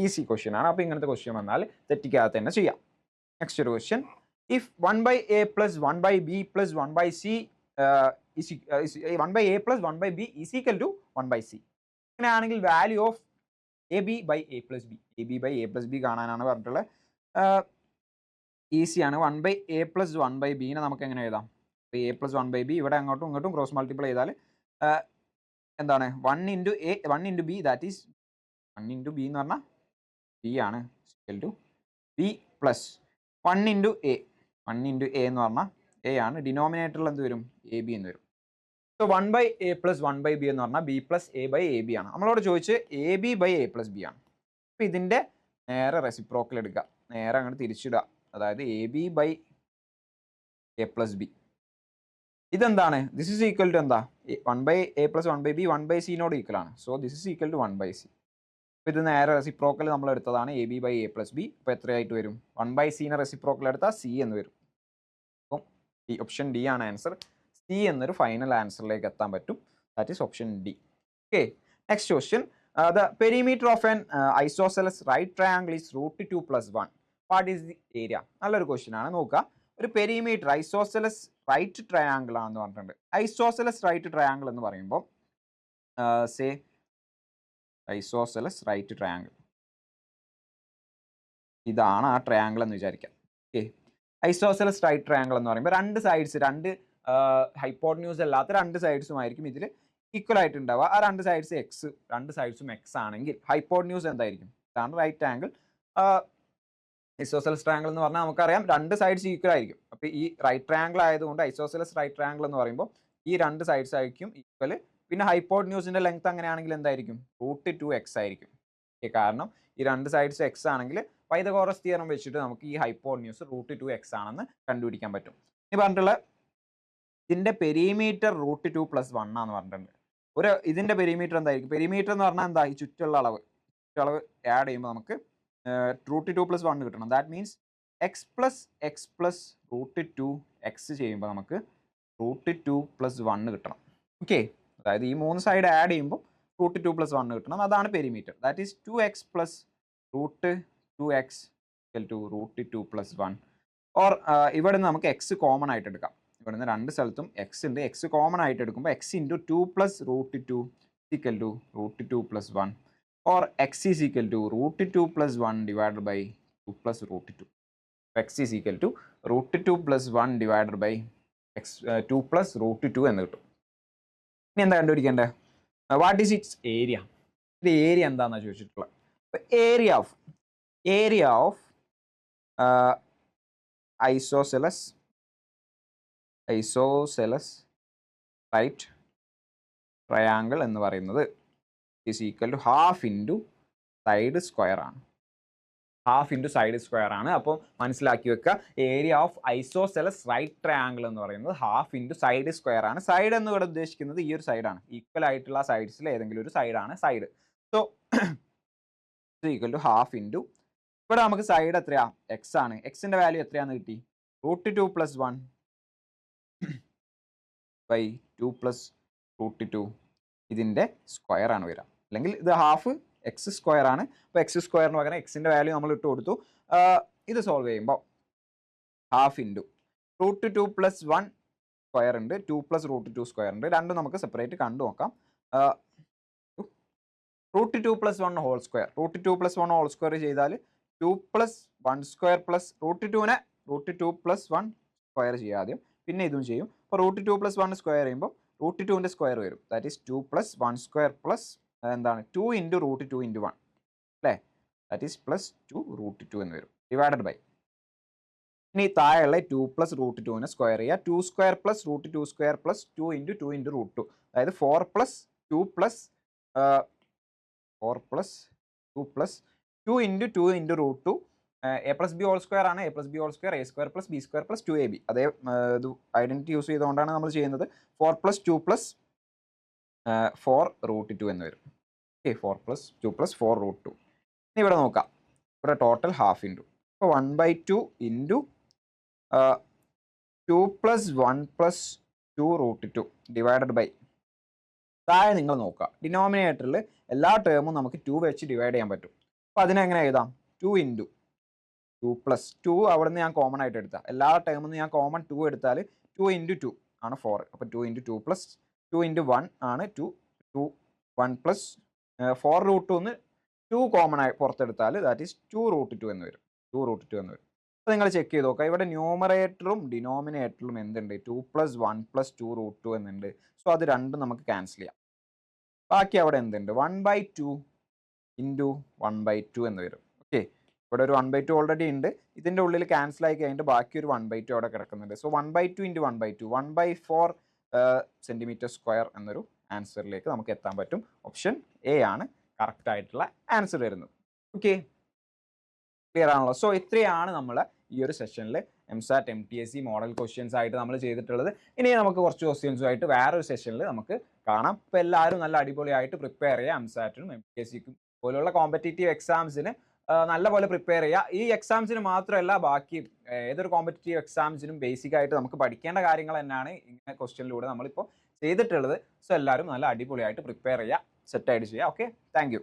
ഈസി ക്വസ്റ്റ്യൻ ആണ്. അപ്പോൾ ഇങ്ങനത്തെ ക്വസ്റ്റ്യൻ വന്നാൽ തെറ്റിക്കാതെ തന്നെ ചെയ്യാം. നെക്സ്റ്റ് ഒരു question, if 1/a + 1/b + 1/c 1/a + 1/b is equal to 1/c, അങ്ങനെയാണെങ്കിൽ വാല്യൂ ഓഫ് ab/a+b കാണാനാണ് പറഞ്ഞിട്ടുള്ളത്. ഈസിയാണ്. 1/a + 1/b നമുക്ക് എങ്ങനെ എഴുതാം? a + 1/b ഇവിടെ അങ്ങോട്ടും ഇങ്ങോട്ടും ക്രോസ് മൾട്ടിപ്ലൈ ചെയ്താൽ എന്താണ് 1 × a 1 × b, that is 1 × b എന്ന് പറഞ്ഞാൽ b ആണ്, equal to b plus 1 × a 1 × a എന്ന് പറഞ്ഞാൽ a ആണ്. ഡിനോമിനേറ്ററിൽ എന്ത് വരും? ab എന്ന് വരും. സോ 1/a + 1/b എന്ന് പറഞ്ഞാൽ b + a/ab ആണ്. നമ്മളോട് ചോദിച്ച് ab/a+b ആണ്. അപ്പോൾ ഇതിൻ്റെ നേരെ റെസിപ്രോക്കൽ എടുക്കുക, നേരെ അങ്ങോട്ട് തിരിച്ചിടുക, അതായത് ab/a+b. ഇതെന്താണ്? ദിസ് ഈസ് ഈക്വൽ ടു എന്താ? 1/a + 1/b 1/c ഈക്വൽ ആണ്. So this is equal to 1/c. അപ്പോൾ ഇത് നേരെ റെസിപ്രോക്കൽ നമ്മൾ എടുത്തതാണ് ab/a+b. അപ്പോൾ എത്രയായിട്ട് വരും? 1/c റെസിപ്രോക്കൽ എടുത്താൽ c എന്ന് വരും. അപ്പം ഈ ഓപ്ഷൻ ഡി ആണ് ആൻസർ. c എന്നൊരു ഫൈനൽ ആൻസറിലേക്ക് എത്താൻ പറ്റും. That is option D. Okay, next question, the perimeter of an isosceles right triangle is √2 + 1. What is the area? നല്ലൊരു ക്വസ്റ്റ്യൻ ആണ്. നോക്കുക, ഒരു പെരിമീറ്റർ ഐസോസെലസ് റൈറ്റ് ട്രയാങ്കിൾ ആണെന്ന് പറഞ്ഞിട്ടുണ്ട്. ഐസോസെലസ് റൈറ്റ് ട്രയാങ്കിൾ എന്ന് പറയുമ്പോൾ സേ ഐസോസെലസ് റൈറ്റ് ട്രയാങ്കിൾ, ഇതാണ് ആ ട്രയാങ്കിൾ എന്ന് വിചാരിക്കാം. ഓക്കെ, ഐസോസെലസ് റൈറ്റ് ട്രയാങ്കിൾ എന്ന് പറയുമ്പോൾ രണ്ട് സൈഡ്സ്, രണ്ട് ഹൈപ്പോട്ടന്യൂസ് അല്ലാത്ത രണ്ട് സൈഡ്സും ആയിരിക്കും ഇതിൽ ഈക്വൽ ആയിട്ട് ഉണ്ടാവുക. ആ രണ്ട് സൈഡ്സ് എക്സ്, രണ്ട് സൈഡ്സും എക്സ് ആണെങ്കിൽ ഹൈപ്പോട്ടന്യൂസ് എന്തായിരിക്കും? ഇതാണ് റൈറ്റ് ആംഗിൾ. ഐസോസെലസ് ട്രയാങ്കിൾ എന്ന് പറഞ്ഞാൽ നമുക്കറിയാം രണ്ട് സൈഡ്സ് ഈക്വൽ ആയിരിക്കും. അപ്പോൾ ഈ റൈറ്റ് ട്രയാങ്കിൾ ആയതുകൊണ്ട് ഐസോസെലസ് റൈറ്റ് ട്രയാങ്കിൾ എന്ന് പറയുമ്പോൾ ഈ രണ്ട് സൈഡ്സ് ആയിരിക്കും ഈക്വൽ. പിന്നെ ഹൈപ്പോട്ടന്യൂസിൻ്റെ ലെങ്ത് അങ്ങനെയാണെങ്കിൽ എന്തായിരിക്കും? √2x ആയിരിക്കും. കാരണം ഈ രണ്ട് സൈഡ്സ് എക്സ് ആണെങ്കിൽ പൈതഗോറസ് തിയറം വെച്ചിട്ട് നമുക്ക് ഈ ഹൈപ്പോട്ടന്യൂസ് √2x ആണെന്ന് കണ്ടുപിടിക്കാൻ പറ്റും. ഇനി പറഞ്ഞിട്ടുള്ള ഇതിൻ്റെ പെരിമീറ്റർ √2 + 1 ആണെന്ന് പറഞ്ഞിട്ടുണ്ട്. ഇതിൻ്റെ പെരിമീറ്റർ എന്തായിരിക്കും? പെരിമീറ്റർ എന്ന് പറഞ്ഞാൽ എന്താ? ഈ ചുറ്റുള്ള അളവ് ആഡ് ചെയ്യുമ്പോൾ നമുക്ക് √2 + 1 കിട്ടണം. That means x + x + √2x ചെയ്യുമ്പോൾ നമുക്ക് √2 + 1 കിട്ടണം. ഓക്കെ, അതായത് ഈ മൂന്ന് സൈഡ് ആഡ് ചെയ്യുമ്പോൾ √2 + 1 കിട്ടണം. അതാണ് perimeter. That is 2x + √2x √2 + 1. Or ഇവിടെ നിന്ന് നമുക്ക് x കോമൺ ആയിട്ട് എടുക്കാം. ഇവിടെ നിന്ന് രണ്ട് സ്ഥലത്തും x ഉണ്ട്. x കോമൺ ആയിട്ട് എടുക്കുമ്പോൾ x × 2 + √2 √2 + 1. or x is equal to √2 + 1 divided by 2 + √2. x is equal to √2 + 1 divided by 2 + √2 എന്ന് കിട്ടും. ഇനി എന്താ കണ്ടുപിടിക്കേണ്ടത്? What is its area? ഇത് ഏരിയ എന്താണെന്നാണ് ചോദിച്ചിട്ടുള്ളത്. Area of isosceles right triangle എന്ന് പറയുന്നത് is equal to ½ × side square ആണ്. ½ × സൈഡ് സ്ക്വയർ ആണ്. അപ്പോൾ മനസ്സിലാക്കി വെക്കുക, area of isosceles right triangle എന്ന് പറയുന്നത് ½ × സൈഡ് സ്ക്വയർ ആണ്. സൈഡ് എന്ന് ഇവിടെ ഉദ്ദേശിക്കുന്നത് ഈ ഒരു സൈഡാണ്. ഈക്വൽ ആയിട്ടുള്ള സൈഡ്സിൽ ഏതെങ്കിലും ഒരു സൈഡാണ് സൈഡ്. സോ ഈക്വൽ ടു ½ × ഇവിടെ നമുക്ക് സൈഡ് എത്രയാ? എക്സ് ആണ്. എക്സിന്റെ വാല്യൂ എത്രയാന്ന് കിട്ടി? √2 + 1 by 2 + √2 ഇതിൻ്റെ സ്ക്വയർ ആണ് വരിക. അല്ലെങ്കിൽ ഇത് ½ x² ആണ്. അപ്പോൾ x² പകരം എക്സിൻ്റെ വാല്യൂ നമ്മൾ ഇട്ട് കൊടുത്തു. ഇത് സോൾവ് ചെയ്യുമ്പോൾ ½ × √2 + 1 സ്ക്വയർ ഉണ്ട്, 2 + √2 സ്ക്വയർ ഉണ്ട്. രണ്ടും നമുക്ക് സെപ്പറേറ്റ് കണ്ടു നോക്കാം. √2 + 1 ഹോൾ സ്ക്വയർ, √2 + 1 ഹോൾ സ്ക്വയർ ചെയ്താൽ 2 + 1 സ്ക്വയർ പ്ലസ് √2നെ √2 + 1 സ്ക്വയർ ചെയ്യുക ആദ്യം, പിന്നെ ഇതും ചെയ്യും. അപ്പോൾ √2 + 1 സ്ക്വയർ ചെയ്യുമ്പോൾ √2ൻ്റെ സ്ക്വയർ വരും. ദാറ്റ് ഈസ് 2 + 1 സ്ക്വയർ പ്ലസ് എന്താണ് 2 × √2 × 1 അല്ലേ? ദാറ്റ് ഈസ് +2 √2 എന്ന് വരും, ഡിവൈഡഡ് ബൈ. ഇനി താഴെയുള്ള 2 + √2നെ സ്ക്വയർ ചെയ്യുക. 2 സ്ക്വയർ പ്ലസ് √2 സ്ക്വയർ പ്ലസ് 2 × 2 × √2, അതായത് 4 + 2 + 4 + 2 + 2 × 2 × √2. a + b ഹോൾ സ്ക്വയർ ആണ്. a + b whole square a² + b² + 2ab. അതേ ഇത് ഐഡന്റിറ്റി യൂസ് ചെയ്തുകൊണ്ടാണ് നമ്മൾ ചെയ്യുന്നത്. 4 + 2 + 4 √2 എന്ന് വരും. ഓക്കെ, 4 + 2 + 4 √2. ഇനി ഇവിടെ നോക്കാം, ഇവിടെ ടോട്ടൽ ½ × അപ്പോൾ 1/2 × 2 + 1 + 2 √2 ഡിവൈഡഡ് ബൈ താഴെ നിങ്ങൾ നോക്കുക, ഡിനോമിനേറ്ററിൽ എല്ലാ ടേമും നമുക്ക് 2 വെച്ച് ഡിവൈഡ് ചെയ്യാൻ പറ്റും. അപ്പോൾ അതിനെങ്ങനെ എഴുതാം? 2 ഇൻറ്റു 2 പ്ലസ് 2 അവിടെ നിന്ന് ഞാൻ കോമൺ ആയിട്ട് എടുത്താൽ, എല്ലാ ടേമിൽ നിന്ന് ഞാൻ കോമൺ 2 എടുത്താൽ 2 ഇൻറ്റു 2 ആണ് 4. അപ്പോൾ 2 ഇൻറ്റു 2 പ്ലസ് 2 ഇൻറ്റു 1 ആണ് 2. 2 1 പ്ലസ് 4 റൂട്ട് 2 2 കോമൺ ആയി പുറത്തെടുത്താൽ ദാറ്റ് ഈസ് 2 റൂട്ട് 2 എന്ന് വരും. 2 റൂട്ട് 2 എന്ന് വരും. അപ്പോൾ നിങ്ങൾ ചെക്ക് ചെയ്ത് നോക്കുക, ഇവിടെ ന്യൂമറേറ്ററും ഡിനോമിനേറ്ററിലും എന്തുണ്ട്? 2 പ്ലസ് 1 പ്ലസ് 2 റൂട്ട് 2 എന്നുണ്ട്. സോ അത് രണ്ടും നമുക്ക് ക്യാൻസൽ ചെയ്യാം. ബാക്കി അവിടെ എന്തുണ്ട്? 1/2 ഇൻറ്റു 1/2 എന്ന് വരും. ഓക്കെ, ഇവിടെ ഒരു 1/2 ഓൾറെഡി ഉണ്ട്. ഇതിൻ്റെ ഉള്ളിൽ ക്യാൻസൽ ആയി കഴിഞ്ഞിട്ട് ബാക്കി ഒരു 1/2 അവിടെ കിടക്കുന്നുണ്ട്. സോ 1/2 ഇൻറ്റു 1/2 1/4 സെൻറ്റിമീറ്റർ സ്ക്വയർ എന്നൊരു ആൻസറിലേക്ക് നമുക്ക് എത്താൻ പറ്റും. ഓപ്ഷൻ എ ആണ് കറക്റ്റ് ആയിട്ടുള്ള ആൻസർ വരുന്നത്. ഓക്കെ, ക്ലിയർ ആണല്ലോ? സോ ഇത്രയാണ് നമ്മൾ ഈ ഒരു സെഷനിൽ എംസാറ്റ് MTSE മോഡൽ ക്വസ്റ്റ്യൻസ് ആയിട്ട് നമ്മൾ ചെയ്തിട്ടുള്ളത്. ഇനി നമുക്ക് കുറച്ച് ക്വസ്റ്റ്യൻസുമായിട്ട് വേറൊരു സെഷനിൽ നമുക്ക് കാണാം. അപ്പോൾ എല്ലാവരും നല്ല അടിപൊളിയായിട്ട് പ്രിപ്പയർ ചെയ്യുക. എംസാറ്റിനും MTSEക്കും പോലുള്ള കോമ്പറ്റേറ്റീവ് എക്സാംസിന് നല്ലപോലെ പ്രിപ്പയർ ചെയ്യുക. ഈ എക്സാംസിന് മാത്രമല്ല, ബാക്കി ഏതൊരു കോമ്പറ്റേറ്റീവ് എക്സാംസിനും ബേസിക് ആയിട്ട് നമുക്ക് പഠിക്കേണ്ട കാര്യങ്ങൾ തന്നെയാണ് ഇങ്ങനെ ക്വസ്റ്റ്യനിലൂടെ നമ്മളിപ്പോൾ ചെയ്തിട്ടുള്ളത്. സോ എല്ലാവരും നല്ല അടിപൊളിയായിട്ട് പ്രിപ്പയർ ചെയ്യുക, സെറ്റായിട്ട് ചെയ്യുക. Okay, thank you.